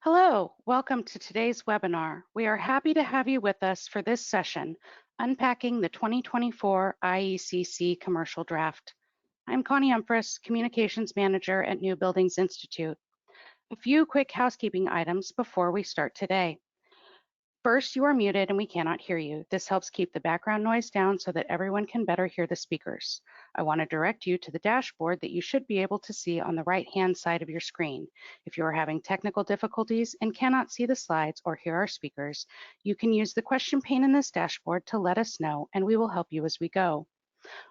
Hello, welcome to today's webinar. We are happy to have you with us for this session, Unpacking the 2024 IECC Commercial Draft. I'm Connie Umphris, Communications Manager at New Buildings Institute. A few quick housekeeping items before we start today. First, you are muted and we cannot hear you. This helps keep the background noise down so that everyone can better hear the speakers. I want to direct you to the dashboard that you should be able to see on the right-hand side of your screen. If you are having technical difficulties and cannot see the slides or hear our speakers, you can use the question pane in this dashboard to let us know and we will help you as we go.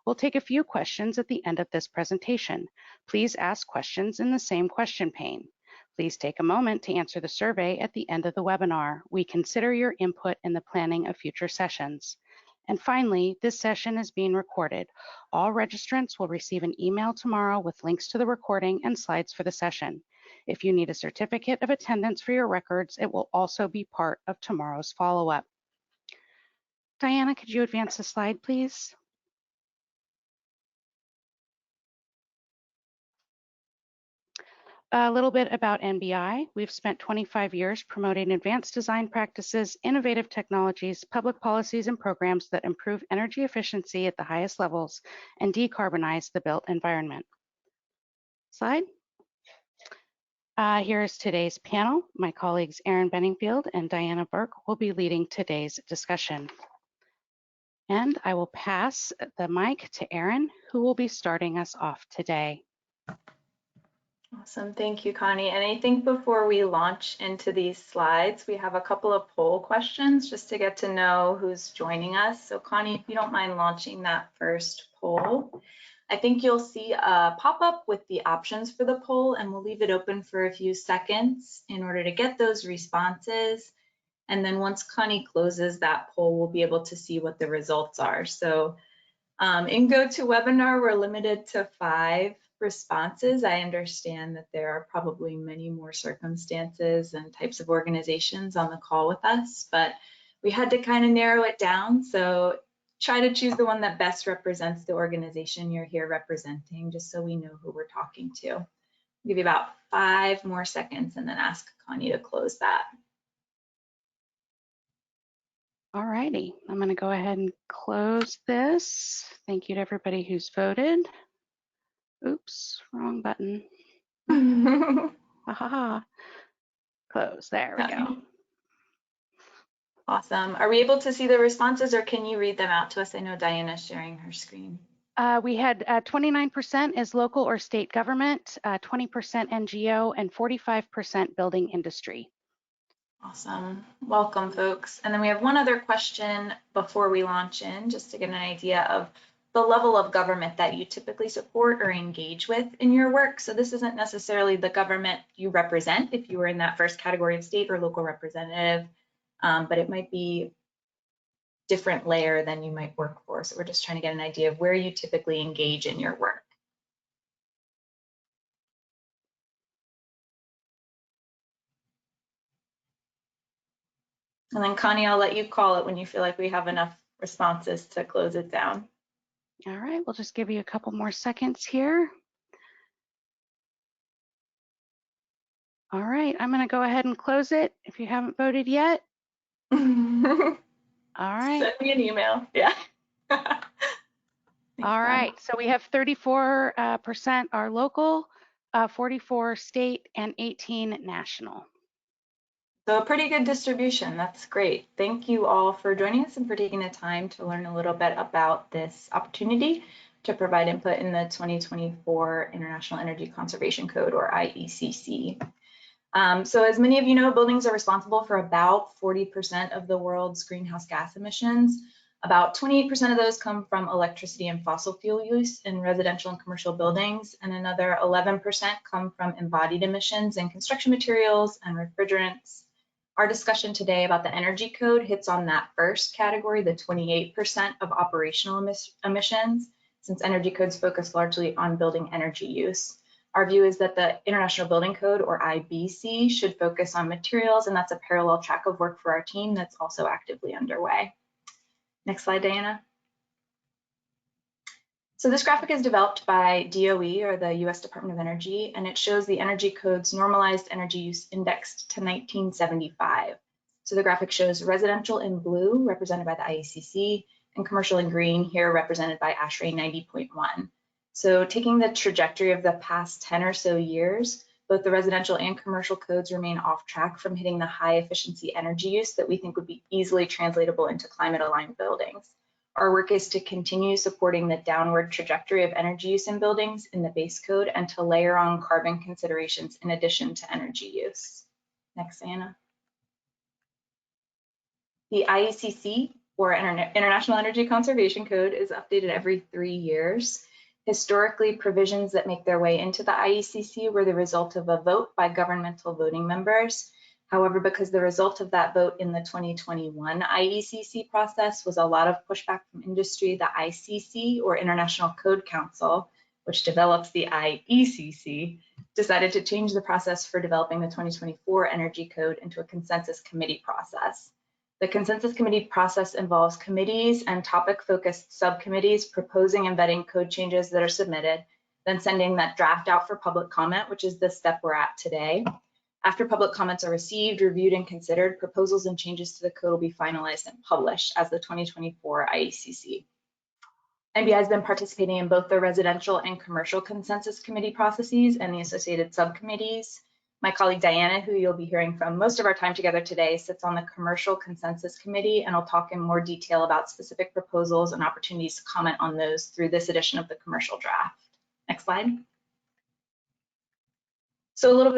We'll take a few questions at the end of this presentation. Please ask questions in the same question pane. Please take a moment to answer the survey at the end of the webinar. We consider your input in the planning of future sessions. And finally, this session is being recorded. All registrants will receive an email tomorrow with links to the recording and slides for the session. If you need a certificate of attendance for your records, it will also be part of tomorrow's follow-up. Diana, could you advance the slide, please? A little bit about NBI. We've spent 25 years promoting advanced design practices, innovative technologies, public policies, and programs that improve energy efficiency at the highest levels and decarbonize the built environment. Slide. Here is today's panel. My colleagues Erin Benningfield and Diana Burke will be leading today's discussion. And I will pass the mic to Erin, who will be starting us off today. Awesome, thank you, Connie. And I think before we launch into these slides, we have a couple of poll questions just to get to know who's joining us. So Connie, if you don't mind launching that first poll. I think you'll see a pop-up with the options for the poll, and we'll leave it open for a few seconds in order to get those responses. And then once Connie closes that poll, we'll be able to see what the results are. So in GoToWebinar, we're limited to 5 responses. I understand that there are probably many more circumstances and types of organizations on the call with us, but we had to kind of narrow it down. So try to choose the one that best represents the organization you're here representing, just so we know who we're talking to. I'll give you about 5 more seconds and then ask Connie to close that. All righty, I'm going to go ahead and close this. Thank you to everybody who's voted. Oops, wrong button. Close, there we go. Awesome. Are we able to see the responses, or can you read them out to us? I know Diana's sharing her screen. We had 29% is local or state government, 20% NGO, and 45% building industry. Awesome. Welcome, folks. And then we have one other question before we launch in, just to get an idea of the level of government that you typically support or engage with in your work. So this isn't necessarily the government you represent if you were in that first category of state or local representative, but it might be different layer than you might work for. So we're just trying to get an idea of where you typically engage in your work. And then Connie, I'll let you call it when you feel like we have enough responses to close it down. All right, we'll just give you a couple more seconds here. All right, I'm going to go ahead and close it if you haven't voted yet. All right. Send me an email. Yeah. All right, so we have 34% are local, 44 state, and 18 national. So a pretty good distribution. That's great. Thank you all for joining us and for taking the time to learn a little bit about this opportunity to provide input in the 2024 International Energy Conservation Code, or IECC. So as many of you know, buildings are responsible for about 40% of the world's greenhouse gas emissions. About 28% of those come from electricity and fossil fuel use in residential and commercial buildings, and another 11% come from embodied emissions in construction materials and refrigerants. Our discussion today about the energy code hits on that first category, the 28% of operational emissions, since energy codes focus largely on building energy use. Our view is that the International Building Code, or IBC, should focus on materials, and that's a parallel track of work for our team that's also actively underway. Next slide, Diana. So this graphic is developed by DOE, or the US Department of Energy, and it shows the Energy Code's normalized energy use indexed to 1975. So the graphic shows residential in blue, represented by the IECC, and commercial in green, here represented by ASHRAE 90.1. So taking the trajectory of the past 10 or so years, both the residential and commercial codes remain off track from hitting the high efficiency energy use that we think would be easily translatable into climate aligned buildings. Our work is to continue supporting the downward trajectory of energy use in buildings in the base code and to layer on carbon considerations in addition to energy use. Next, Anna. The IECC, or International Energy Conservation Code, is updated every 3 years. Historically, provisions that make their way into the IECC were the result of a vote by governmental voting members. However, because the result of that vote in the 2021 IECC process was a lot of pushback from industry, the ICC, or International Code Council, which develops the IECC, decided to change the process for developing the 2024 Energy Code into a consensus committee process. The consensus committee process involves committees and topic-focused subcommittees proposing and vetting code changes that are submitted, then sending that draft out for public comment, which is the step we're at today. After public comments are received, reviewed, and considered, proposals and changes to the code will be finalized and published as the 2024 IECC. NBI has been participating in both the residential and commercial consensus committee processes and the associated subcommittees. My colleague Diana, who you'll be hearing from most of our time together today, sits on the commercial consensus committee and will talk in more detail about specific proposals and opportunities to comment on those through this edition of the commercial draft. Next slide. So a little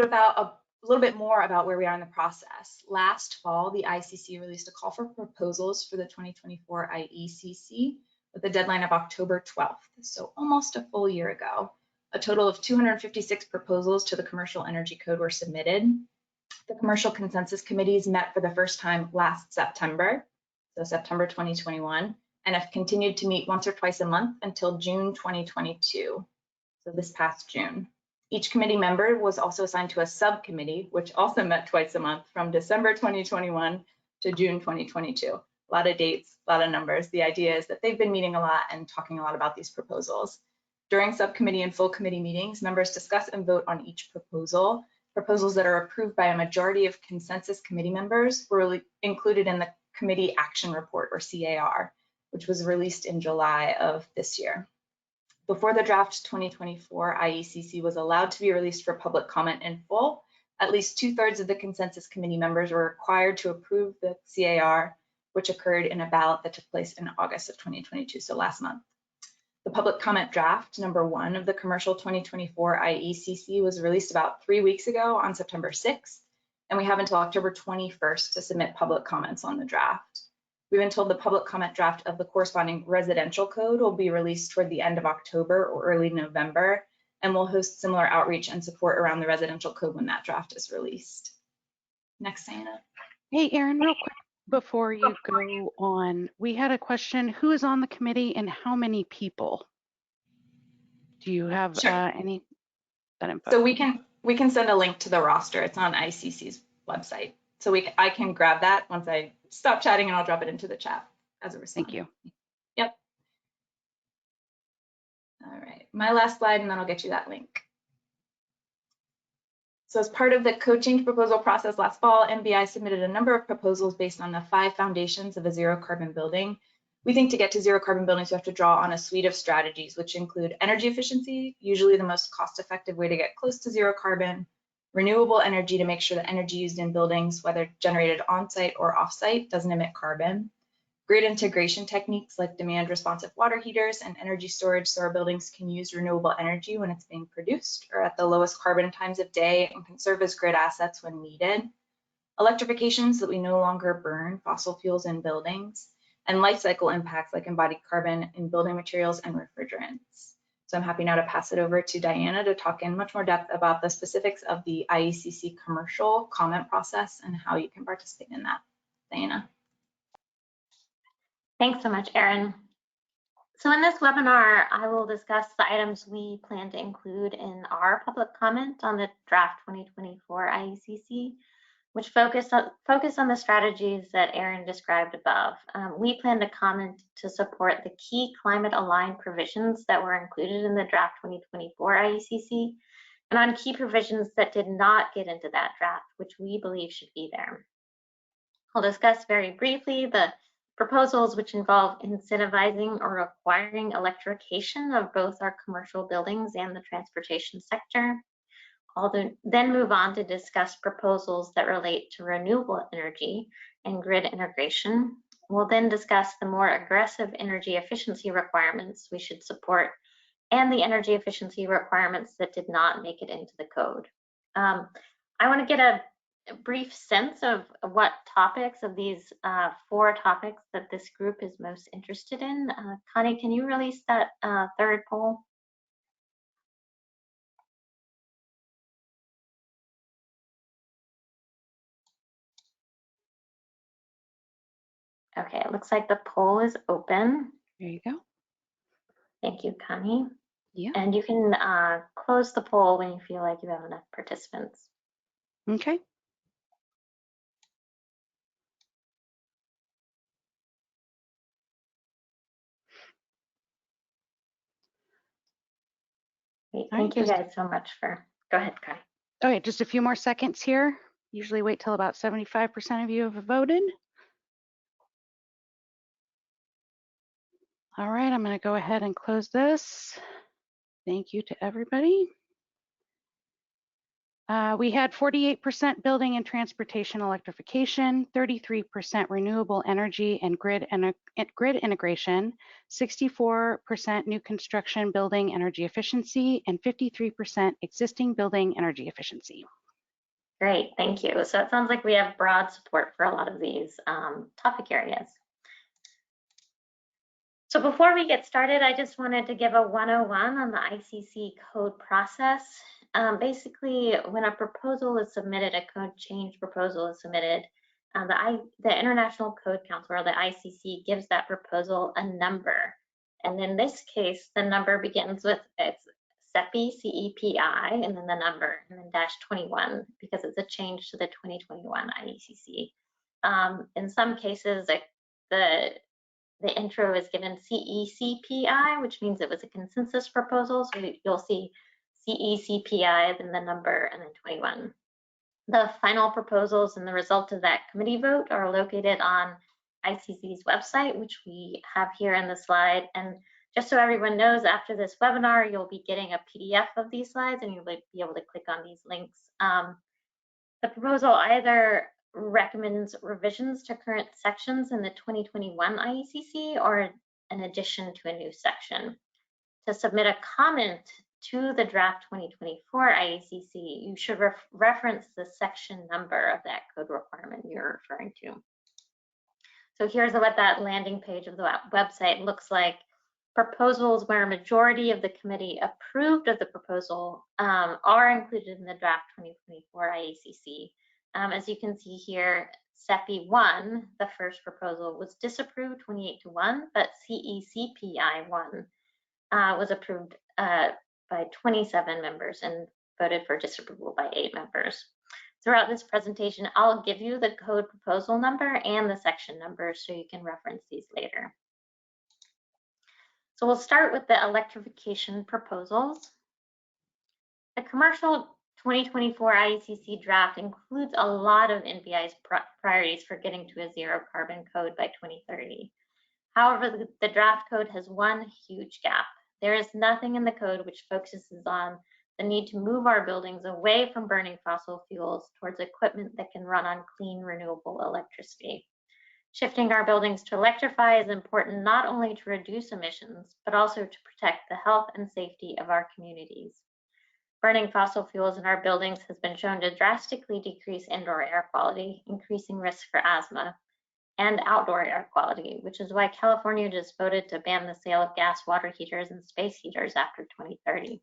bit more about where we are in the process. Last fall, the ICC released a call for proposals for the 2024 IECC with a deadline of October 12th, so almost a full year ago. A total of 256 proposals to the Commercial Energy Code were submitted. The Commercial Consensus Committees met for the first time last September, so September 2021, and have continued to meet once or twice a month until June 2022, so this past June. Each committee member was also assigned to a subcommittee, which also met twice a month from December 2021 to June 2022. A lot of dates, a lot of numbers. The idea is that they've been meeting a lot and talking a lot about these proposals. During subcommittee and full committee meetings, members discuss and vote on each proposal. Proposals that are approved by a majority of consensus committee members were included in the Committee Action Report, or CAR, which was released in July of this year. Before the draft 2024 IECC was allowed to be released for public comment in full, at least 2/3 of the consensus committee members were required to approve the CAR, which occurred in a ballot that took place in August of 2022, so last month. The public comment draft, number 1 of the commercial 2024 IECC, was released about 3 weeks ago on September 6th, and we have until October 21st to submit public comments on the draft. We've been told the public comment draft of the corresponding residential code will be released toward the end of October or early November, and we'll host similar outreach and support around the residential code when that draft is released. Next, Diana. Hey, Erin, real quick before you go on, we had a question: who is on the committee and how many people? Do you have any that info? So we can send a link to the roster. It's on ICC's website. So I can grab that once I stop chatting, and I'll drop it into the chat as a response. Thank you. Yep. All right, my last slide, and then I'll get you that link. So as part of the code change proposal process last fall, NBI submitted a number of proposals based on the 5 foundations of a zero carbon building. We think to get to zero carbon buildings, you have to draw on a suite of strategies, which include energy efficiency, usually the most cost-effective way to get close to zero carbon, renewable energy to make sure that energy used in buildings, whether generated on-site or off-site, doesn't emit carbon, grid integration techniques like demand responsive water heaters and energy storage so our buildings can use renewable energy when it's being produced or at the lowest carbon times of day and can serve as grid assets when needed, electrification so that we no longer burn fossil fuels in buildings, and life cycle impacts like embodied carbon in building materials and refrigerants. So I'm happy now to pass it over to Diana to talk in much more depth about the specifics of the IECC commercial comment process and how you can participate in that. Diana. Thanks so much, Erin. So in this webinar, I will discuss the items we plan to include in our public comment on the draft 2024 IECC, which focus on the strategies that Aaron described above. We plan to comment to support the key climate-aligned provisions that were included in the draft 2024 IECC, and on key provisions that did not get into that draft, which we believe should be there. I'll discuss very briefly the proposals which involve incentivizing or requiring electrification of both our commercial buildings and the transportation sector. I'll then move on to discuss proposals that relate to renewable energy and grid integration. We'll then discuss the more aggressive energy efficiency requirements we should support and the energy efficiency requirements that did not make it into the code. I want to get a brief sense of what topics of these 4 topics that this group is most interested in. Connie, can you release that third poll? Okay, it looks like the poll is open. There you go. Thank you, Connie. Yeah. And you can close the poll when you feel like you have enough participants. Okay. Great. Thank you guys so much for, go ahead, Connie. Okay, just a few more seconds here. Usually wait till about 75% of you have voted. All right, I'm going to go ahead and close this. Thank you to everybody. We had 48% building and transportation electrification, 33% renewable energy and grid integration, 64% new construction building energy efficiency, and 53% existing building energy efficiency. Great, thank you. So it sounds like we have broad support for a lot of these topic areas. So before we get started, I just wanted to give a 101 on the ICC code process. Basically, when a proposal is submitted, a code change proposal is submitted, the International Code Council, or the ICC, gives that proposal a number. And in this case, the number begins with CEPI, C-E-P-I, and then the number, and then -21, because it's a change to the 2021 IECC. In some cases, the intro is given CECPI, which means it was a consensus proposal. So you'll see CECPI, then the number, and then 21. The final proposals and the result of that committee vote are located on ICC's website, which we have here in the slide. And just so everyone knows, after this webinar, you'll be getting a PDF of these slides and you'll be able to click on these links. The proposal either recommends revisions to current sections in the 2021 IECC or an addition to a new section. To submit a comment to the draft 2024 IECC, you should reference the section number of that code requirement you're referring to. So here's what that landing page of the website looks like. Proposals where a majority of the committee approved of the proposal are included in the draft 2024 IECC. As you can see here, CEPI 1, the first proposal, was disapproved 28-1, but CECPI 1 was approved by 27 members and voted for disapproval by 8 members. Throughout this presentation, I'll give you the code proposal number and the section number so you can reference these later. So we'll start with the electrification proposals. The commercial 2024 IECC draft includes a lot of NBI's priorities for getting to a zero carbon code by 2030. However, the draft code has one huge gap. There is nothing in the code which focuses on the need to move our buildings away from burning fossil fuels towards equipment that can run on clean, renewable electricity. Shifting our buildings to electrify is important not only to reduce emissions, but also to protect the health and safety of our communities. Burning fossil fuels in our buildings has been shown to drastically decrease indoor air quality, increasing risk for asthma, and outdoor air quality, which is why California just voted to ban the sale of gas water heaters and space heaters after 2030.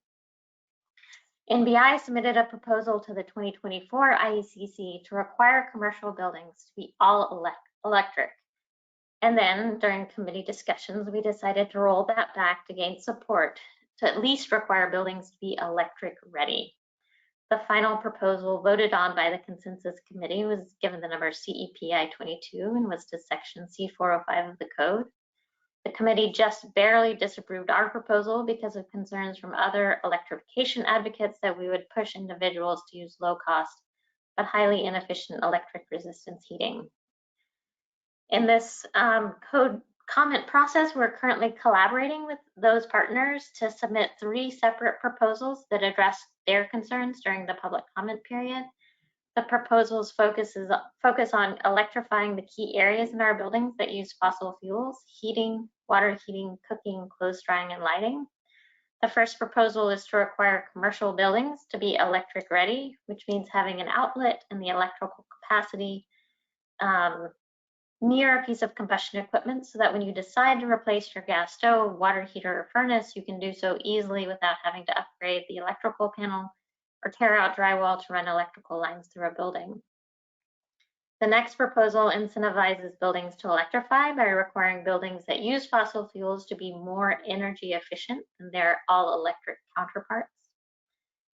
NBI submitted a proposal to the 2024 IECC to require commercial buildings to be all electric. And then during committee discussions, we decided to roll that back to gain support to at least require buildings to be electric ready. The final proposal voted on by the consensus committee was given the number CEPI 22 and was to section C405 of the code. The committee just barely disapproved our proposal because of concerns from other electrification advocates that we would push individuals to use low cost but highly inefficient electric resistance heating. In this code comment process, we're currently collaborating with those partners to submit 3 separate proposals that address their concerns during the public comment period. The proposals focus on electrifying the key areas in our buildings that use fossil fuels: heating, water heating, cooking, clothes drying, and lighting. The first proposal is to require commercial buildings to be electric ready, which means having an outlet and the electrical capacity near a piece of combustion equipment so that when you decide to replace your gas stove, water heater, or furnace, you can do so easily without having to upgrade the electrical panel or tear out drywall to run electrical lines through a building. The next proposal incentivizes buildings to electrify by requiring buildings that use fossil fuels to be more energy efficient than their all-electric counterparts.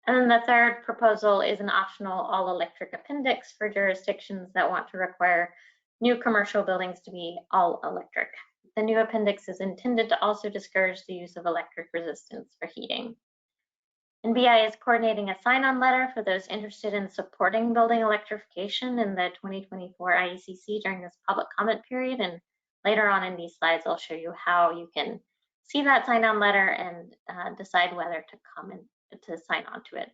And then the third proposal is an optional all-electric appendix for jurisdictions that want to require new commercial buildings to be all-electric. The new appendix is intended to also discourage the use of electric resistance for heating. NBI is coordinating a sign-on letter for those interested in supporting building electrification in the 2024 IECC during this public comment period. And later on in these slides, I'll show you how you can see that sign-on letter and decide whether to sign on to it.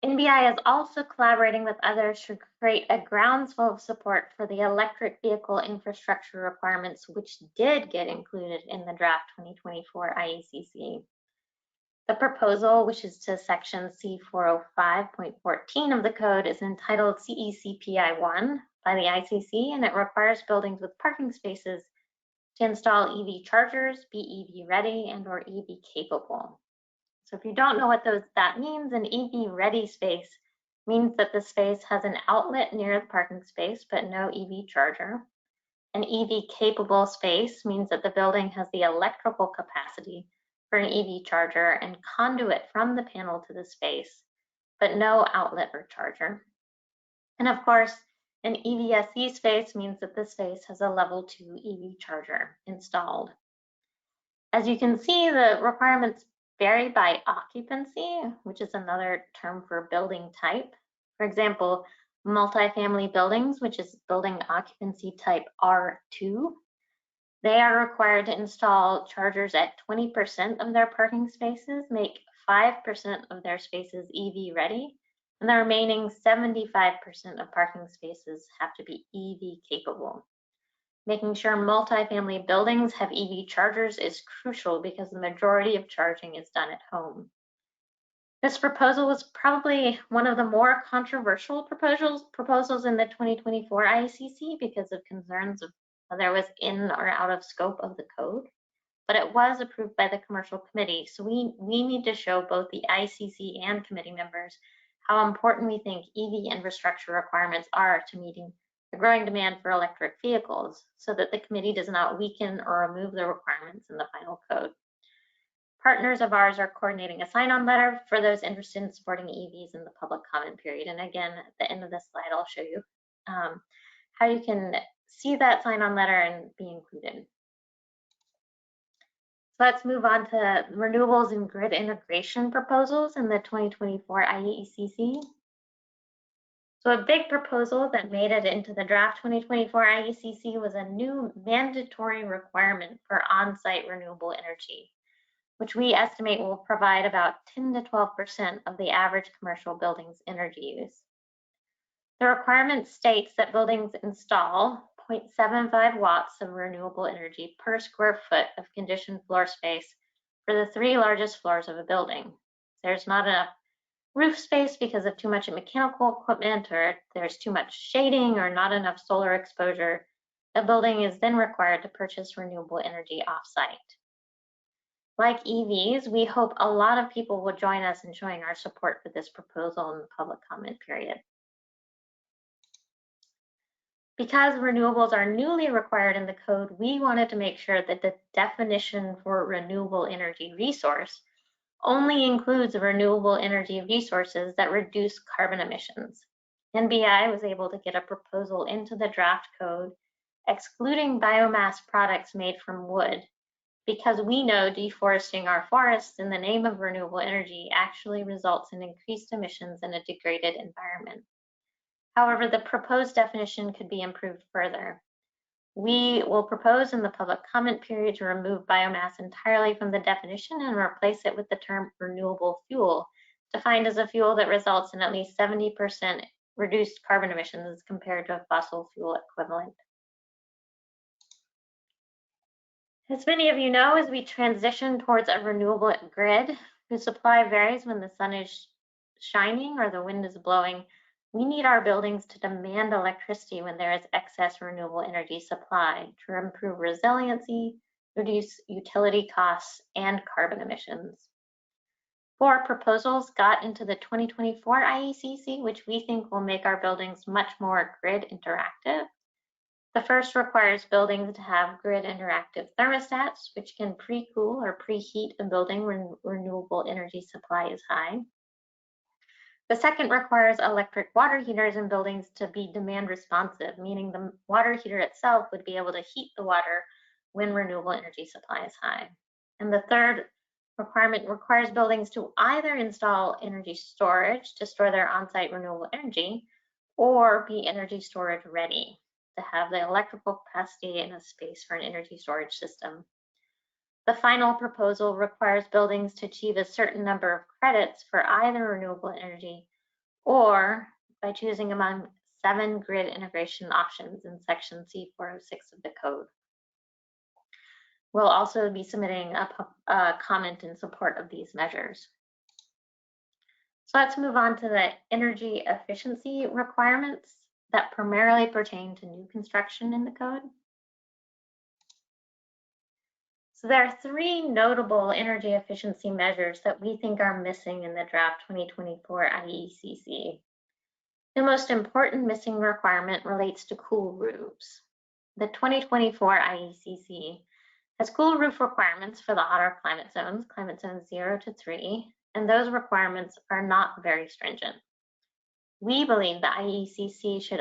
NBI is also collaborating with others to create a groundswell of support for the electric vehicle infrastructure requirements, which did get included in the draft 2024 IECC. The proposal, which is to section C405.14 of the code, is entitled CECPI1 by the ICC, and it requires buildings with parking spaces to install EV chargers, be EV ready, and or EV capable. So if you don't know what that means, an EV ready space means that the space has an outlet near the parking space, but no EV charger. An EV capable space means that the building has the electrical capacity for an EV charger and conduit from the panel to the space, but no outlet or charger. And of course, an EVSE space means that the space has a level 2 EV charger installed. As you can see, the requirements vary by occupancy, which is another term for building type. For example, multifamily buildings, which is building occupancy type R2, they are required to install chargers at 20% of their parking spaces, make 5% of their spaces EV ready, and the remaining 75% of parking spaces have to be EV capable. Making sure multifamily buildings have EV chargers is crucial because the majority of charging is done at home. This proposal was probably one of the more controversial proposals in the 2024 IECC because of concerns of whether it was in or out of scope of the code, but it was approved by the commercial committee. So we need to show both the ICC and committee members how important we think EV infrastructure requirements are to meeting the growing demand for electric vehicles so that the committee does not weaken or remove the requirements in the final code. Partners of ours are coordinating a sign-on letter for those interested in supporting EVs in the public comment period. And again, at the end of this slide, I'll show you how you can see that sign-on letter and be included. So let's move on to renewables and grid integration proposals in the 2024 IECC. So a big proposal that made it into the draft 2024 IECC was a new mandatory requirement for on-site renewable energy, which we estimate will provide about 10 to 12% of the average commercial building's energy use. The requirement states that buildings install 0.75 watts of renewable energy per square foot of conditioned floor space for the 3 largest floors of a building. There's not enough roof space because of too much mechanical equipment, or there's too much shading or not enough solar exposure. The building is then required to purchase renewable energy off-site. Like EVs, we hope a lot of people will join us in showing our support for this proposal in the public comment period. Because renewables are newly required in the code, we wanted to make sure that the definition for renewable energy resource only includes renewable energy resources that reduce carbon emissions. NBI was able to get a proposal into the draft code excluding biomass products made from wood, because we know deforesting our forests in the name of renewable energy actually results in increased emissions and a degraded environment. However, the proposed definition could be improved further. We will propose in the public comment period to remove biomass entirely from the definition and replace it with the term renewable fuel, defined as a fuel that results in at least 70% reduced carbon emissions compared to a fossil fuel equivalent. As many of you know, as we transition towards a renewable grid whose supply varies when the sun is shining or the wind is blowing, we need our buildings to demand electricity when there is excess renewable energy supply to improve resiliency, reduce utility costs, and carbon emissions. 4 proposals got into the 2024 IECC, which we think will make our buildings much more grid interactive. The first requires buildings to have grid interactive thermostats, which can pre-cool or preheat a building when renewable energy supply is high. The second requires electric water heaters in buildings to be demand responsive, meaning the water heater itself would be able to heat the water when renewable energy supply is high. And the third requirement requires buildings to either install energy storage to store their on-site renewable energy or be energy storage ready to have the electrical capacity and a space for an energy storage system. The final proposal requires buildings to achieve a certain number of credits for either renewable energy or by choosing among 7 grid integration options in section C406 of the code. We'll also be submitting a comment in support of these measures. So let's move on to the energy efficiency requirements that primarily pertain to new construction in the code. So there are 3 notable energy efficiency measures that we think are missing in the draft 2024 IECC. The most important missing requirement relates to cool roofs. The 2024 IECC has cool roof requirements for the hotter climate zones 0 to 3, and those requirements are not very stringent. We believe the IECC should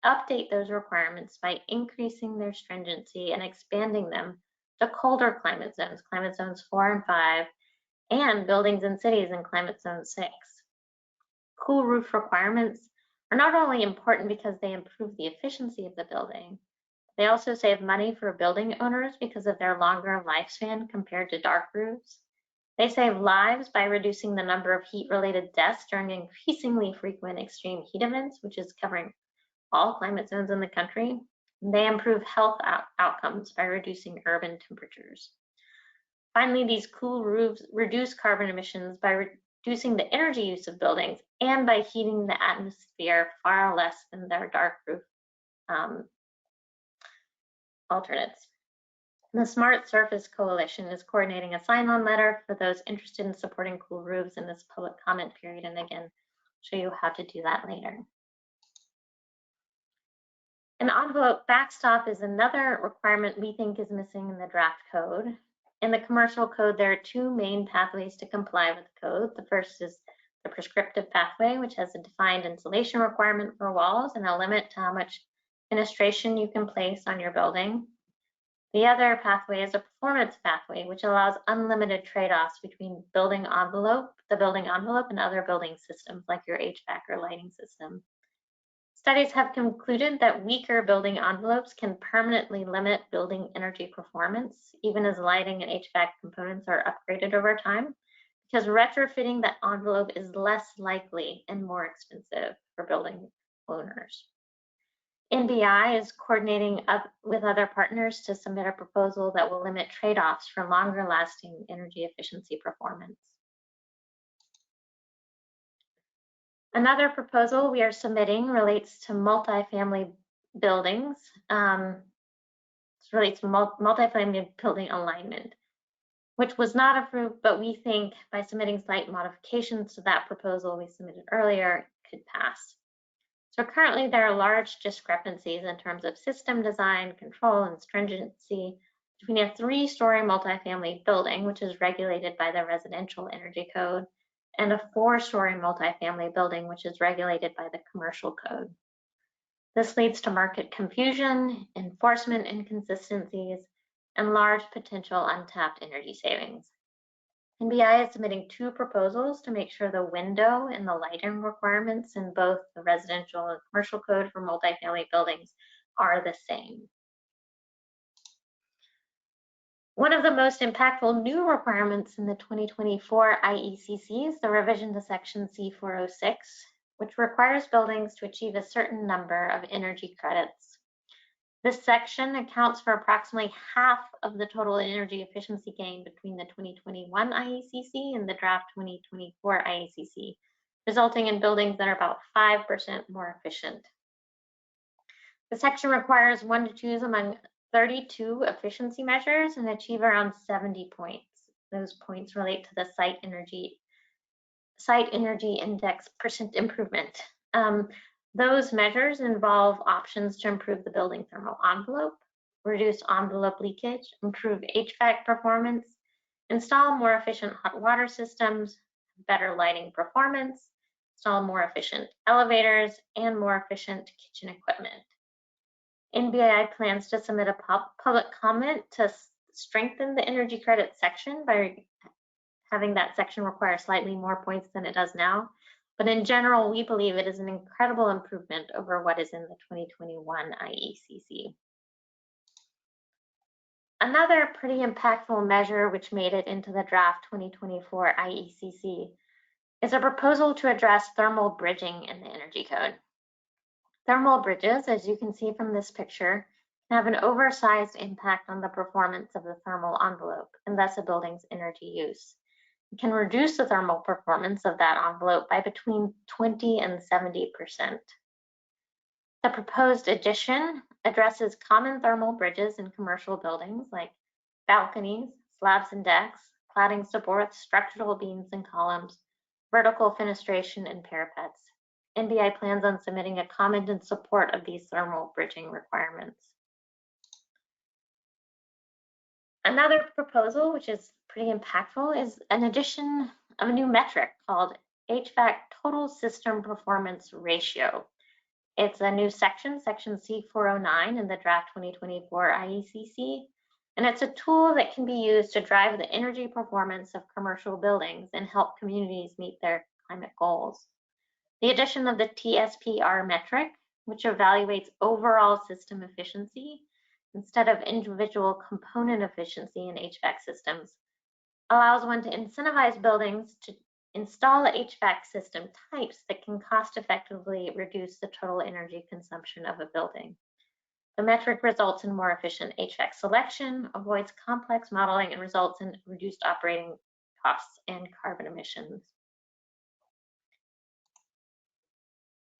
update those requirements by increasing their stringency and expanding them to colder climate zones 4 and 5, and buildings and cities in climate zone 6. Cool roof requirements are not only important because they improve the efficiency of the building, they also save money for building owners because of their longer lifespan compared to dark roofs. They save lives by reducing the number of heat-related deaths during increasingly frequent extreme heat events, which is covering all climate zones in the country. They improve health outcomes by reducing urban temperatures. Finally, these cool roofs reduce carbon emissions by reducing the energy use of buildings and by heating the atmosphere far less than their dark roof alternates. The Smart Surface Coalition is coordinating a sign-on letter for those interested in supporting cool roofs in this public comment period, and again, I'll show you how to do that later. An envelope backstop is another requirement we think is missing in the draft code. In the commercial code, there are 2 main pathways to comply with the code. The first is the prescriptive pathway, which has a defined insulation requirement for walls and a limit to how much fenestration you can place on your building. The other pathway is a performance pathway, which allows unlimited trade-offs between the building envelope, and other building systems like your HVAC or lighting system. Studies have concluded that weaker building envelopes can permanently limit building energy performance, even as lighting and HVAC components are upgraded over time, because retrofitting that envelope is less likely and more expensive for building owners. NBI is coordinating up with other partners to submit a proposal that will limit trade-offs for longer-lasting energy efficiency performance. Another proposal we are submitting relates to multifamily buildings. Relates to multifamily building alignment, which was not approved, but we think by submitting slight modifications to that proposal we submitted earlier, it could pass. So currently there are large discrepancies in terms of system design, control, and stringency between a 3-story multifamily building, which is regulated by the Residential Energy Code, and a 4-story multifamily building, which is regulated by the Commercial Code. This leads to market confusion, enforcement inconsistencies, and large potential untapped energy savings. NBI is submitting 2 proposals to make sure the window and the lighting requirements in both the residential and commercial code for multifamily buildings are the same. One of the most impactful new requirements in the 2024 IECC is the revision to Section C406, which requires buildings to achieve a certain number of energy credits. This section accounts for approximately half of the total energy efficiency gain between the 2021 IECC and the draft 2024 IECC, resulting in buildings that are about 5% more efficient. The section requires one to choose among 32 efficiency measures and achieve around 70 points. Those points relate to the site energy index percent improvement. Those measures involve options to improve the building thermal envelope, reduce envelope leakage, improve HVAC performance, install more efficient hot water systems, better lighting performance, install more efficient elevators, and more efficient kitchen equipment. NBI plans to submit a public comment to strengthen the energy credit section by having that section require slightly more points than it does now. But in general, we believe it is an incredible improvement over what is in the 2021 IECC. Another pretty impactful measure which made it into the draft 2024 IECC is a proposal to address thermal bridging in the Energy Code. Thermal bridges, as you can see from this picture, can have an oversized impact on the performance of the thermal envelope and thus a building's energy use. It can reduce the thermal performance of that envelope by between 20 and 70%. The proposed addition addresses common thermal bridges in commercial buildings like balconies, slabs and decks, cladding supports, structural beams and columns, vertical fenestration, and parapets. NBI plans on submitting a comment in support of these thermal bridging requirements. Another proposal, which is pretty impactful, is an addition of a new metric called HVAC Total System Performance Ratio. It's a new section, Section C409 in the draft 2024 IECC, and it's a tool that can be used to drive the energy performance of commercial buildings and help communities meet their climate goals. The addition of the TSPR metric, which evaluates overall system efficiency instead of individual component efficiency in HVAC systems, allows one to incentivize buildings to install HVAC system types that can cost-effectively reduce the total energy consumption of a building. The metric results in more efficient HVAC selection, avoids complex modeling, and results in reduced operating costs and carbon emissions.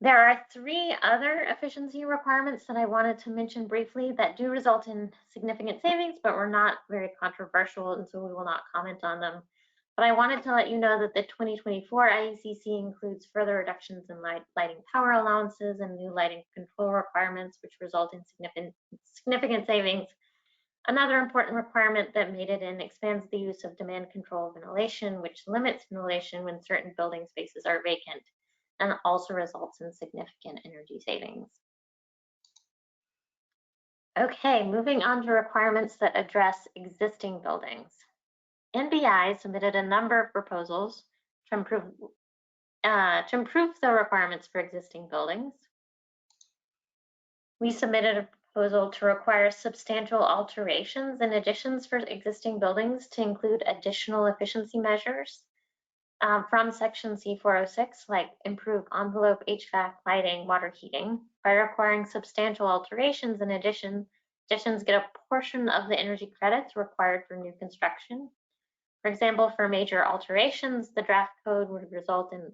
There are 3 other efficiency requirements that I wanted to mention briefly that do result in significant savings, but were not very controversial, and so we will not comment on them. But I wanted to let you know that the 2024 IECC includes further reductions in lighting power allowances and new lighting control requirements, which result in significant savings. Another important requirement that made it in expands the use of demand control ventilation, which limits ventilation when certain building spaces are vacant, and also results in significant energy savings. Okay, moving on to requirements that address existing buildings. NBI submitted a number of proposals to improve the requirements for existing buildings. We submitted a proposal to require substantial alterations and additions for existing buildings to include additional efficiency measures from Section C406, like improve envelope, HVAC, lighting, water heating. By requiring substantial alterations and additions get a portion of the energy credits required for new construction. For example, for major alterations, the draft code would result in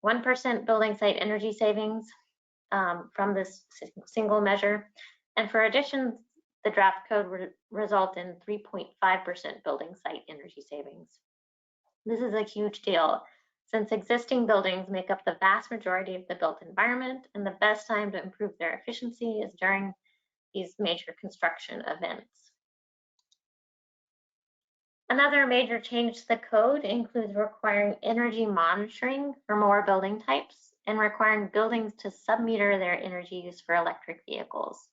1% building site energy savings from this single measure. And for additions, the draft code would result in 3.5% building site energy savings. This is a huge deal, since existing buildings make up the vast majority of the built environment, and the best time to improve their efficiency is during these major construction events. Another major change to the code includes requiring energy monitoring for more building types and requiring buildings to submeter their energy use for electric vehicles.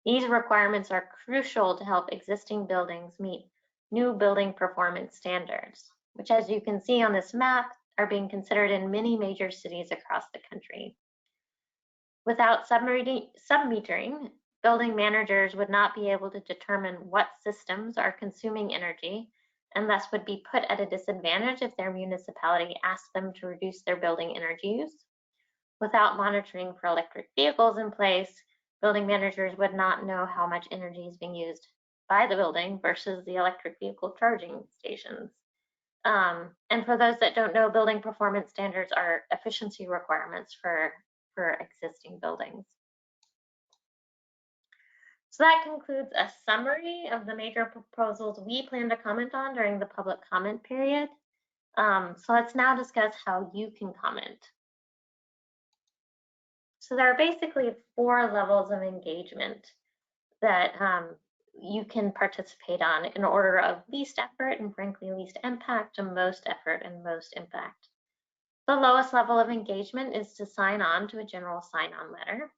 These requirements are crucial to help existing buildings meet new building performance standards, which, as you can see on this map, are being considered in many major cities across the country. Without submetering, building managers would not be able to determine what systems are consuming energy and thus would be put at a disadvantage if their municipality asked them to reduce their building energy use. Without monitoring for electric vehicles in place, building managers would not know how much energy is being used by the building versus the electric vehicle charging stations. And for those that don't know, building performance standards are efficiency requirements for existing buildings. So that concludes a summary of the major proposals we plan to comment on during the public comment period. So let's now discuss how you can comment. So there are basically 4 levels of engagement that you can participate on in order of least effort and frankly least impact to most effort and most impact. The lowest level of engagement is to sign on to a general sign-on letter.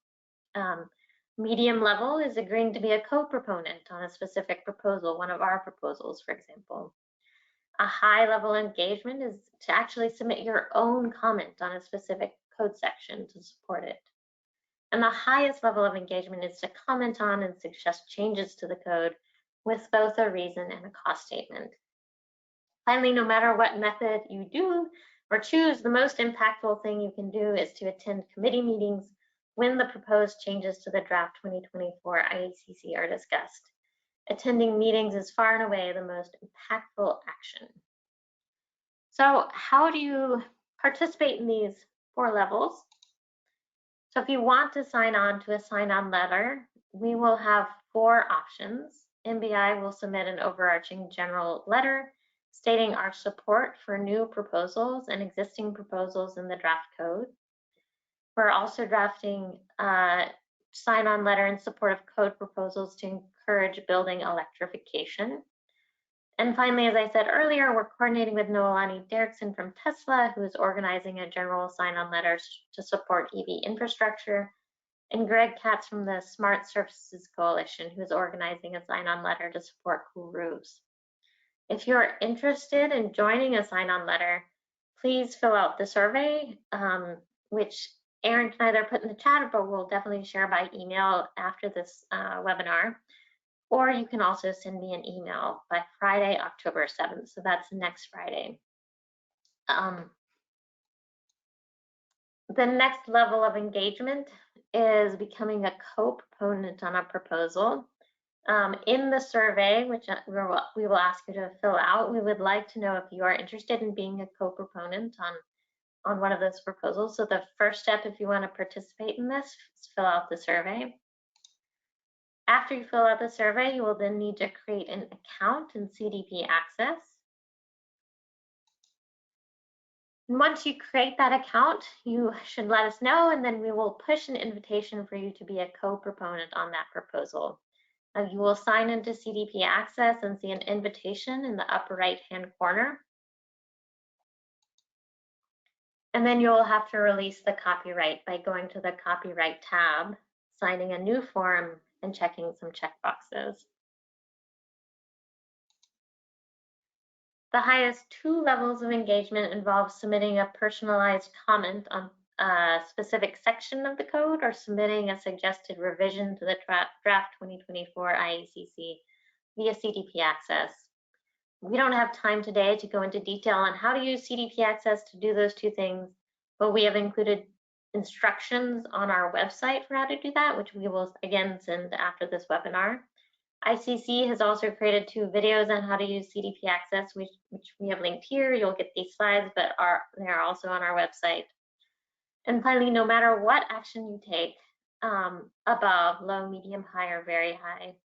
Medium level is agreeing to be a co-proponent on a specific proposal, one of our proposals, for example. A high level engagement is to actually submit your own comment on a specific code section to support it. And the highest level of engagement is to comment on and suggest changes to the code with both a reason and a cost statement. Finally, no matter what method you do or choose, the most impactful thing you can do is to attend committee meetings when the proposed changes to the draft 2024 IECC are discussed. Attending meetings is far and away the most impactful action. So how do you participate in these 4 levels? So if you want to sign on to a sign-on letter, we will have 4 options. MBI will submit an overarching general letter stating our support for new proposals and existing proposals in the draft code. We're also drafting a sign-on letter in support of code proposals to encourage building electrification. And finally, as I said earlier, we're coordinating with Noelani Derrickson from Tesla, who is organizing a general sign-on letter to support EV infrastructure, and Greg Katz from the Smart Surfaces Coalition, who is organizing a sign-on letter to support cool roofs. If you're interested in joining a sign-on letter, please fill out the survey, which Aaron can either put in the chat, but we'll definitely share by email after this webinar. Or you can also send me an email by Friday, October 7th. So that's next Friday. The next level of engagement is becoming a co-proponent on a proposal. In the survey, which we will ask you to fill out, we would like to know if you are interested in being a co-proponent on one of those proposals. So the first step, if you want to participate in this, is fill out the survey. After you fill out the survey, you will then need to create an account in CDP Access. And once you create that account, you should let us know, and then we will push an invitation for you to be a co-proponent on that proposal. You will sign into CDP Access and see an invitation in the upper right-hand corner. And then you'll have to release the copyright by going to the Copyright tab, signing a new form, and checking some checkboxes. The highest 2 levels of engagement involve submitting a personalized comment on a specific section of the code or submitting a suggested revision to the draft 2024 IECC via CDP Access. We don't have time today to go into detail on how to use CDP Access to do those 2 things, but we have included instructions on our website for how to do that, which we will again send after this webinar. ICC has also created 2 videos on how to use CDP Access, which we have linked here. You'll get these slides, but they are also on our website. And finally, no matter what action you take, above, low, medium, high, or very high,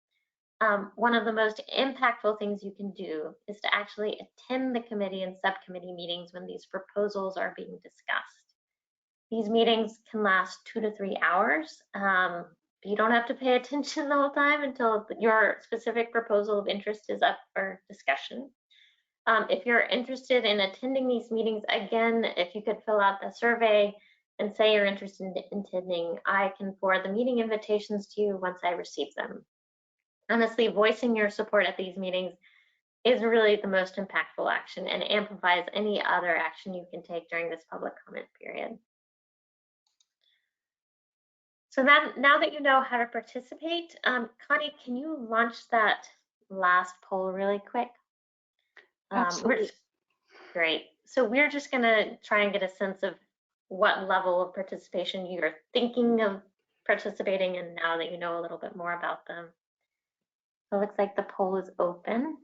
one of the most impactful things you can do is to actually attend the committee and subcommittee meetings when these proposals are being discussed. These meetings can last 2 to 3 hours You don't have to pay attention the whole time until your specific proposal of interest is up for discussion. If you're interested in attending these meetings, again, if you could fill out the survey and say you're interested in attending, I can forward the meeting invitations to you once I receive them. Honestly, voicing your support at these meetings is really the most impactful action and amplifies any other action you can take during this public comment period. So now that you know how to participate, Connie, can you launch that last poll really quick? Absolutely. Great. So we're just going to try and get a sense of what level of participation you're thinking of participating in now that you know a little bit more about them. So it looks like the poll is open.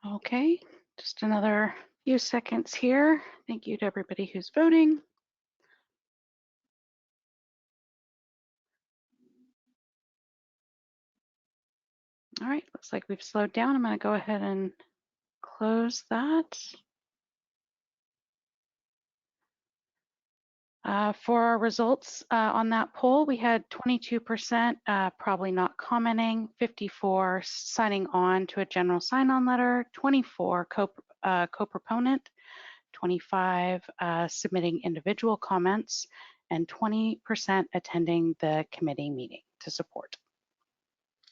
Okay, just another few seconds here. Thank you to everybody who's voting. All right, looks like we've slowed down. I'm going to go ahead and close that. For our results on that poll, we had 22% probably not commenting, 54 signing on to a general sign-on letter, 24 co-proponent, 25 submitting individual comments, and 20% attending the committee meeting to support.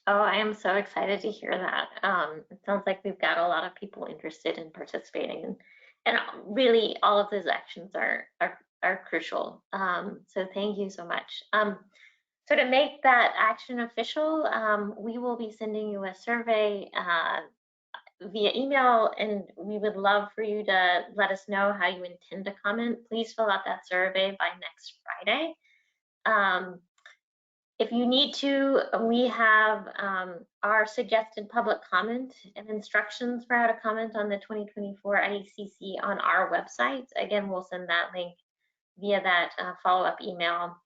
Oh, I am so excited to hear that. It sounds like we've got a lot of people interested in participating, and really all of those actions are crucial. So thank you so much. So to make that action official, we will be sending you a survey via email, and we would love for you to let us know how you intend to comment. Please fill out that survey by next Friday. If you need to, we have our suggested public comment and instructions for how to comment on the 2024 IECC on our website. Again, we'll send that link via that follow-up email.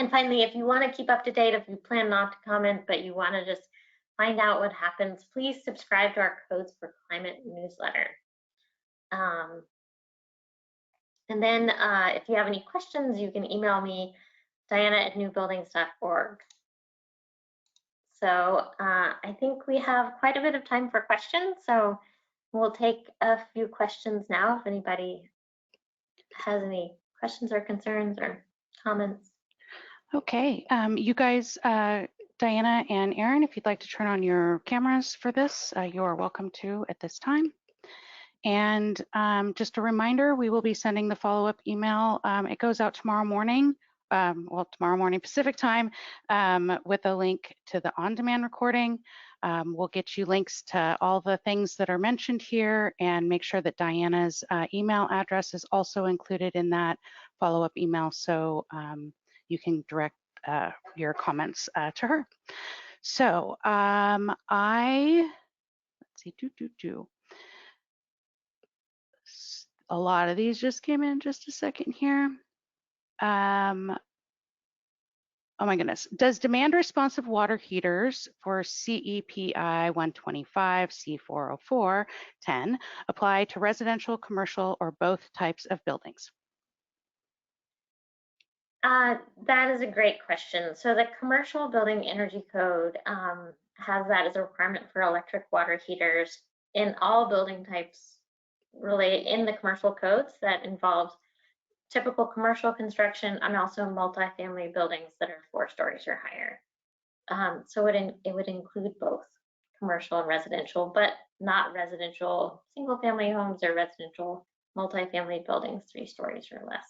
And finally, if you want to keep up to date, if you plan not to comment, but you want to just find out what happens, please subscribe to our Codes for Climate newsletter. And then if you have any questions, you can email me, diana@newbuildings.org. So I think we have quite a bit of time for questions. So we'll take a few questions now if anybody has any questions or concerns or comments. Okay, you guys, Diana and Aaron, if you'd like to turn on your cameras for this, you are welcome to at this time. And just a reminder, we will be sending the follow-up email. It goes out tomorrow morning, well, tomorrow morning Pacific time, with a link to the on-demand recording. We'll get you links to all the things that are mentioned here and make sure that Diana's email address is also included in that follow-up email, so you can direct your comments to her. So let's see, a lot of these just came in just a second here. Oh my goodness. Does demand responsive water heaters for CEPI 125 C404 10 apply to residential, commercial, or both types of buildings? That is a great question. So the Commercial Building Energy Code has that as a requirement for electric water heaters in all building types really in the commercial codes that involves typical commercial construction and also multifamily buildings that are 4 stories or higher. So it would include both commercial and residential, but not residential single family homes or residential multifamily buildings 3 stories or less.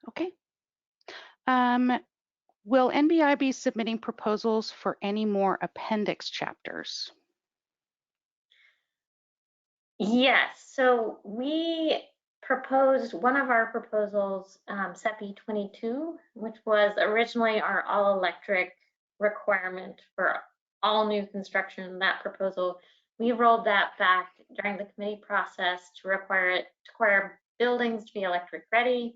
Okay. Will NBI be submitting proposals for any more appendix chapters? Yes, so we proposed one of our proposals, SEPI 22, which was originally our all electric requirement for all new construction. That proposal, we rolled that back during the committee process to require buildings to be electric ready.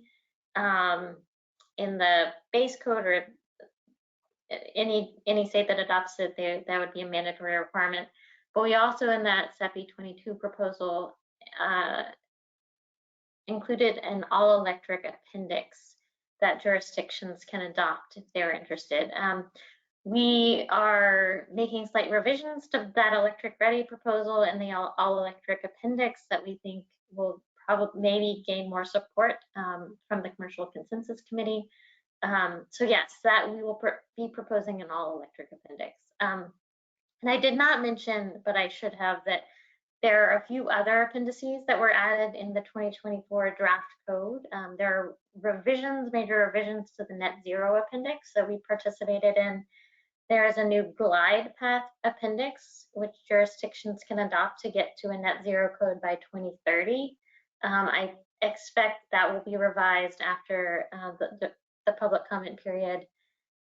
In the base code or any state that adopts it, that would be a mandatory requirement. But we also, in that SEPI 22 proposal, included an all-electric appendix that jurisdictions can adopt if they're interested. We are making slight revisions to that electric ready proposal and the all-electric appendix that we think will probably maybe gain more support from the Commercial Consensus Committee. So yes, that we will be proposing an all-electric appendix. And I did not mention, but I should have, that there are a few other appendices that were added in the 2024 draft code. There are revisions, major revisions to the net zero appendix that we participated in. There is a new glide path appendix, which jurisdictions can adopt to get to a net zero code by 2030. I expect that will be revised after the public comment period.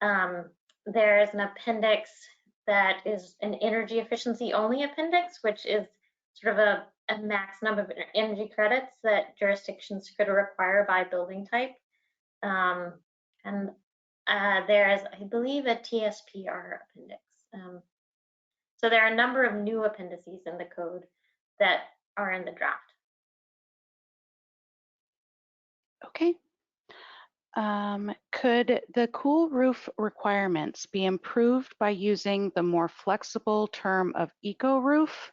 There is an appendix that is an energy efficiency only appendix, which is sort of a max number of energy credits that jurisdictions could require by building type. And there is, I believe, a TSPR appendix. So there are a number of new appendices in the code that are in the draft. Okay. Could the cool roof requirements be improved by using the more flexible term of eco roof?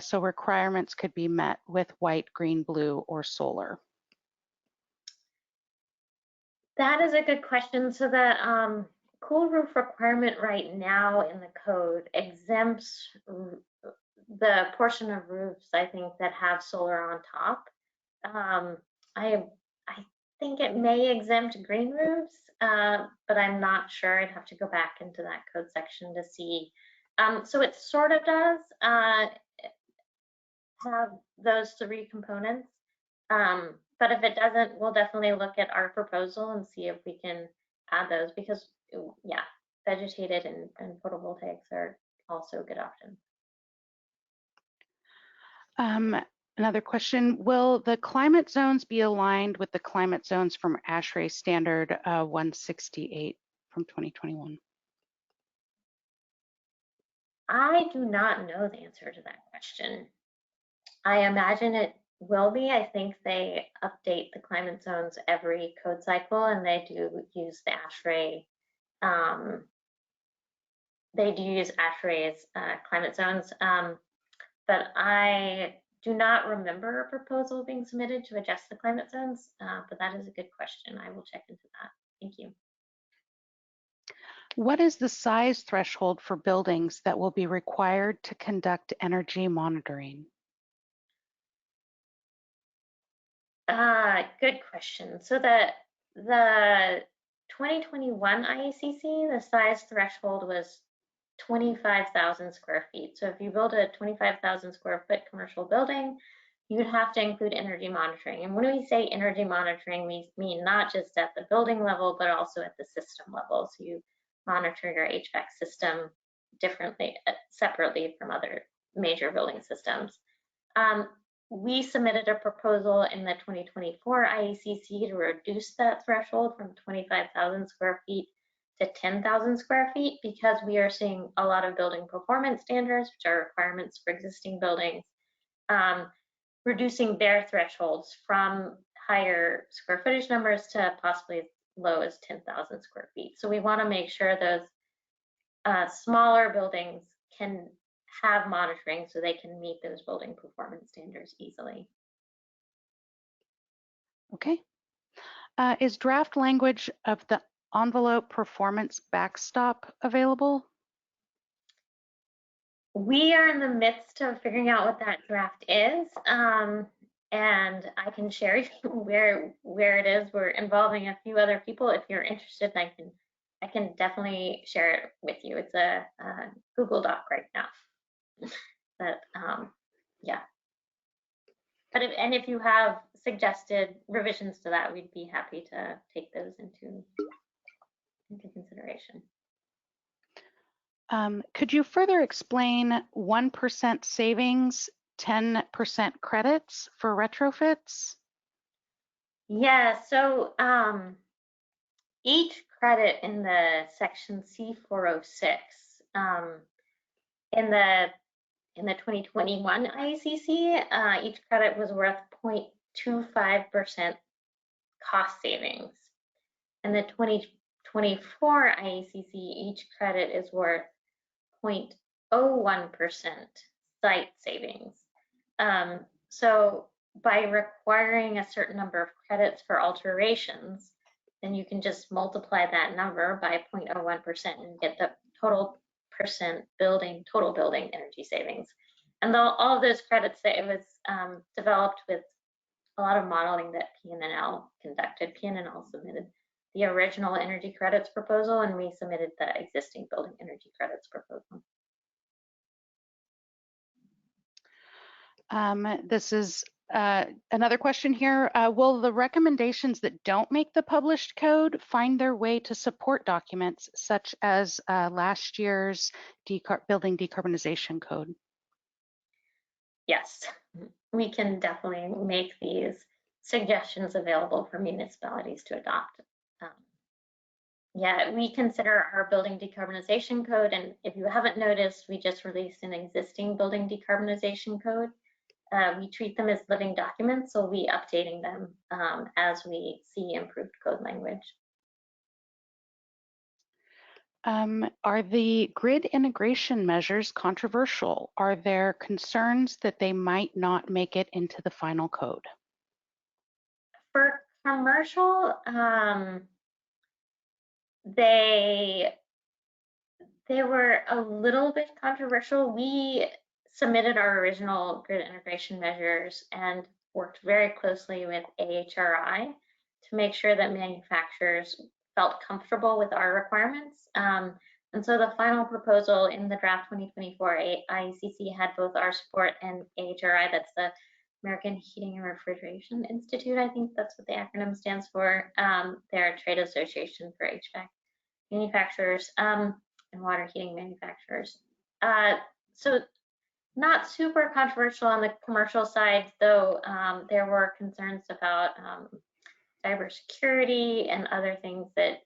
So requirements could be met with white, green, blue, or solar. That is a good question. So the cool roof requirement right now in the code exempts the portion of roofs, I think, that have solar on top. I think it may exempt green roofs, but I'm not sure. I'd have to go back into that code section to see. So it sort of does have those three components. But if it doesn't, we'll definitely look at our proposal and see if we can add those, because yeah, vegetated and photovoltaics are also a good option. Another question, will the climate zones be aligned with the climate zones from ASHRAE standard 168 from 2021? I do not know the answer to that question. I imagine it will be. I think they update the climate zones every code cycle, and they do use the ASHRAE. They do use ASHRAE's climate zones, but I do not remember a proposal being submitted to adjust the climate zones, but that is a good question. I will check into that. Thank you. What is the size threshold for buildings that will be required to conduct energy monitoring? Good question. So the 2021 IECC, the size threshold was 25,000 square feet. So if you build a 25,000 square foot commercial building, you'd have to include energy monitoring. And when we say energy monitoring, we mean not just at the building level, but also at the system level. So you monitor your HVAC system differently, separately from other major building systems. We submitted a proposal in the 2024 IECC to reduce that threshold from 25,000 square feet to 10,000 square feet, because we are seeing a lot of building performance standards, which are requirements for existing buildings, reducing their thresholds from higher square footage numbers to possibly as low as 10,000 square feet. So we want to make sure those smaller buildings can have monitoring so they can meet those building performance standards easily. Okay. Is draft language of the envelope performance backstop available? We are in the midst of figuring out what that draft is, and I can share where it is. We're involving a few other people. If you're interested, I can definitely share it with you. It's a Google Doc right now. But yeah. But if you have suggested revisions to that, we'd be happy to take those into consideration. Could you further explain 1% savings, 10% credits for retrofits? Yeah, so each credit in the section C406. In the 2021 IECC, each credit was worth 0.25% cost savings. In the 2024 IECC, each credit is worth 0.01% site savings. So by requiring a certain number of credits for alterations, then you can just multiply that number by 0.01% and get the total building energy savings. And all of those credits, that it was developed with a lot of modeling that PNNL conducted. PNNL submitted the original energy credits proposal, and we submitted the existing building energy credits proposal. This is another question here. Will the recommendations that don't make the published code find their way to support documents such as last year's building decarbonization code? Yes, we can definitely make these suggestions available for municipalities to adopt. Yeah, we consider our building decarbonization code, and if you haven't noticed, we just released an existing building decarbonization code. We treat them as living documents, so we'll be updating them as we see improved code language. Are the grid integration measures controversial? Are there concerns that they might not make it into the final code? For commercial, they were a little bit controversial. We submitted our original grid integration measures and worked very closely with AHRI to make sure that manufacturers felt comfortable with our requirements. And so the final proposal in the draft 2024 IECC had both our support and AHRI, that's the American Heating and Refrigeration Institute, I think that's what the acronym stands for. They're a trade association for HVAC manufacturers and water heating manufacturers. So not super controversial on the commercial side, though there were concerns about cybersecurity and other things that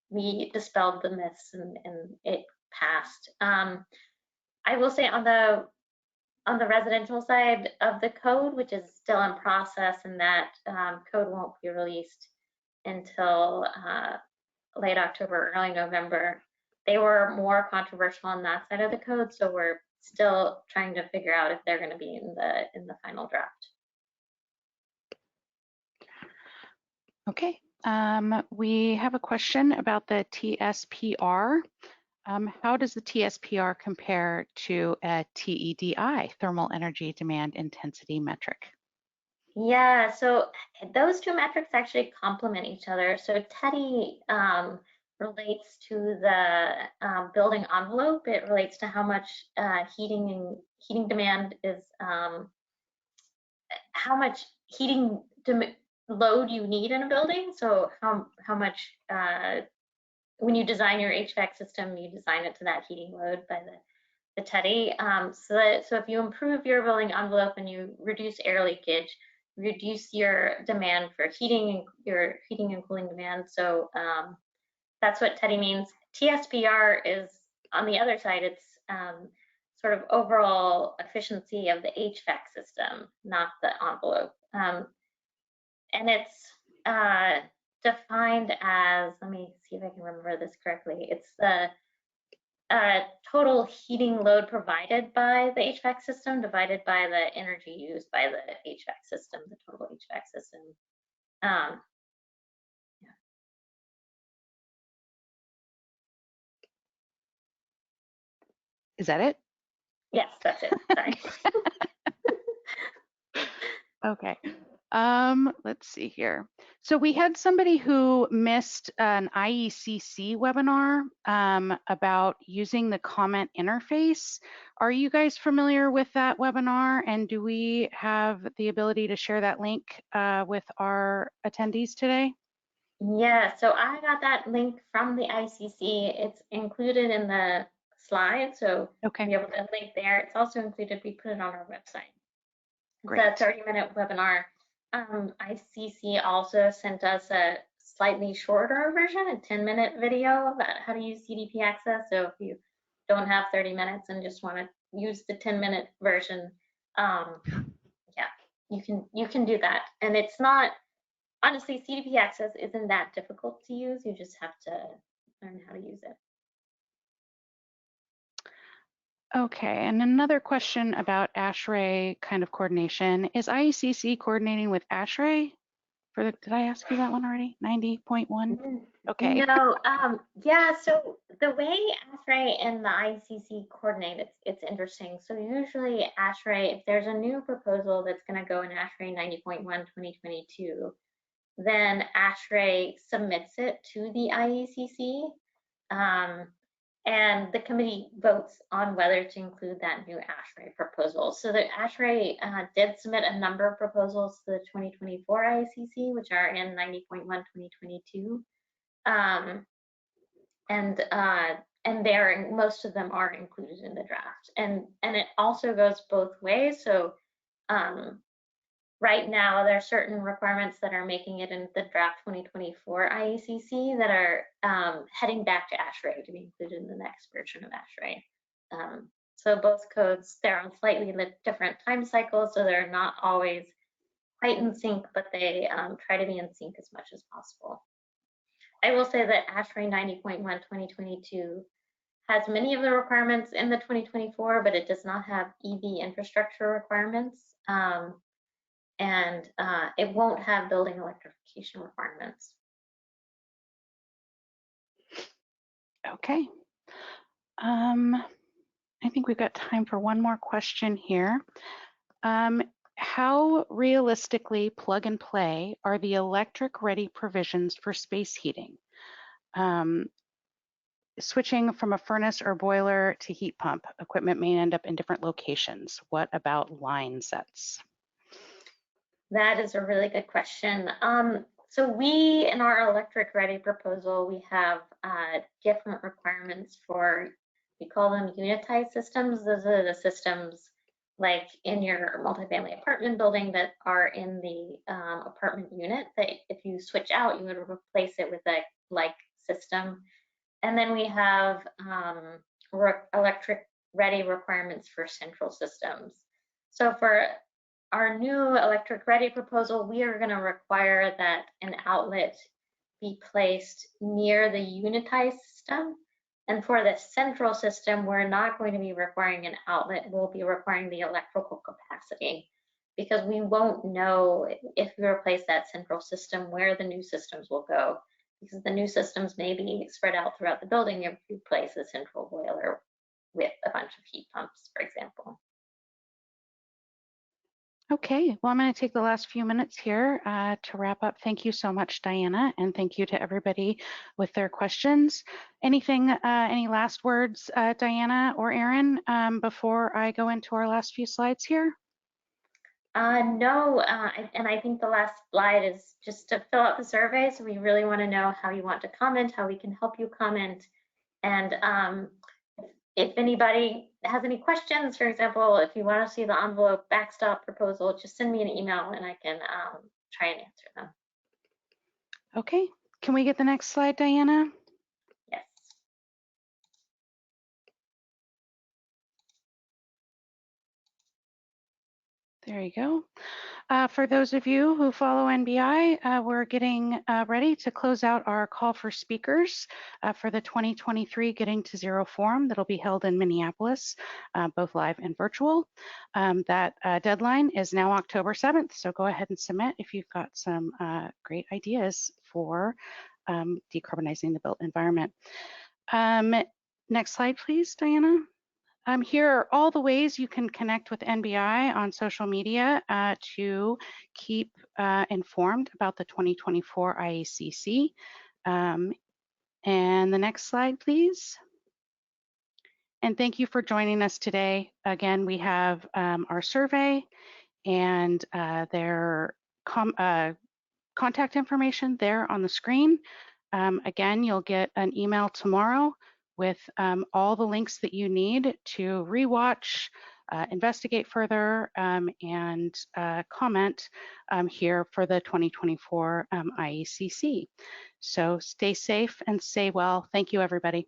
we dispelled the myths and it passed. I will say on the residential side of the code, which is still in process, and that code won't be released until late October, early November, they were more controversial on that side of the code, so we're still trying to figure out if they're going to be in the final draft. Okay, we have a question about the TSPR. How does the TSPR compare to a TEDI, thermal energy demand intensity metric? Yeah, so those two metrics actually complement each other. So TEDI relates to the building envelope. It relates to how much heating demand is, how much heating load you need in a building. So how much, when you design your HVAC system, you design it to that heating load by the TEDI. So if you improve your building envelope and you reduce air leakage, reduce your demand for heating, your heating and cooling demand. So that's what TEDI means. TSPR is on the other side. It's sort of overall efficiency of the HVAC system, not the envelope. And it's defined as, let me see if I can remember this correctly. It's the total heating load provided by the HVAC system divided by the energy used by the HVAC system, the total HVAC system. Yeah. Is that it? Yes, that's it. Sorry. Okay. Let's see here. So we had somebody who missed an IECC webinar about using the comment interface. Are you guys familiar with that webinar? And do we have the ability to share that link with our attendees today? Yeah, so I got that link from the IECC. It's included in the slide, so okay. you'll be able to link there. It's also included, we put it on our website. It's Great. a 30-minute webinar. ICC also sent us slightly shorter version, a 10-minute video about how to use CDP Access. So if you don't have 30 minutes and just want to use the 10-minute version, yeah, you can do that. And it's not, honestly, CDP Access isn't that difficult to use. You just have to learn how to use it. Okay, and another question about ASHRAE kind of coordination. Is IECC coordinating with ASHRAE? Did I ask you that one already? 90.1? Okay. No, yeah, so the way ASHRAE and the IECC coordinate, it's interesting. So usually ASHRAE, if there's a new proposal that's going to go in ASHRAE 90.1 2022, then ASHRAE submits it to the IECC. And the committee votes on whether to include that new ASHRAE proposal. So the ASHRAE did submit a number of proposals to the 2024 IECC, which are in 90.1 2022. And there, most of them are included in the draft. And it also goes both ways. So right now, there are certain requirements that are making it in the draft 2024 IECC that are heading back to ASHRAE to be included in the next version of ASHRAE. So both codes, they're on slightly different time cycles, so they're not always quite in sync, but they try to be in sync as much as possible. I will say that ASHRAE 90.1 2022 has many of the requirements in the 2024, but it does not have EV infrastructure requirements. And it won't have building electrification requirements. Okay. I think we've got time for one more question here. How realistically plug and play are the electric ready provisions for space heating? Switching from a furnace or boiler to heat pump, equipment may end up in different locations. What about line sets? That is a really good question. So we, in our electric ready proposal, we have different requirements for, we call them unitized systems. Those are the systems like in your multifamily apartment building that are in the apartment unit that if you switch out, you would replace it with a like system. And then we have electric ready requirements for central systems. So for our new electric ready proposal, we are going to require that an outlet be placed near the unitized system. And for the central system, we're not going to be requiring an outlet. We'll be requiring the electrical capacity because we won't know if we replace that central system where the new systems will go, because the new systems may be spread out throughout the building if you place a central boiler with a bunch of heat pumps, for example. Okay, well, I'm going to take the last few minutes here to wrap up. Thank you so much, Diana, and thank you to everybody with their questions. Anything, any last words, Diana or Erin, before I go into our last few slides here? No, and I think the last slide is just to fill out the survey. So we really want to know how you want to comment, how we can help you comment. And if anybody has any questions, for example, if you want to see the envelope backstop proposal, just send me an email and I can try and answer them. Okay, can we get the next slide, Diana? Yes. There you go. For those of you who follow NBI, we're getting ready to close out our call for speakers for the 2023 Getting to Zero Forum that'll be held in Minneapolis, both live and virtual. That deadline is now October 7th, so go ahead and submit if you've got some great ideas for decarbonizing the built environment. Next slide, please, Diana. Here are all the ways you can connect with NBI on social media to keep informed about the 2024 IECC. And the next slide, please. And thank you for joining us today. Again, we have our survey and their contact information there on the screen. Again, you'll get an email tomorrow with all the links that you need to rewatch investigate further and comment here for the 2024 IECC. So stay safe and stay well. Thank you, everybody.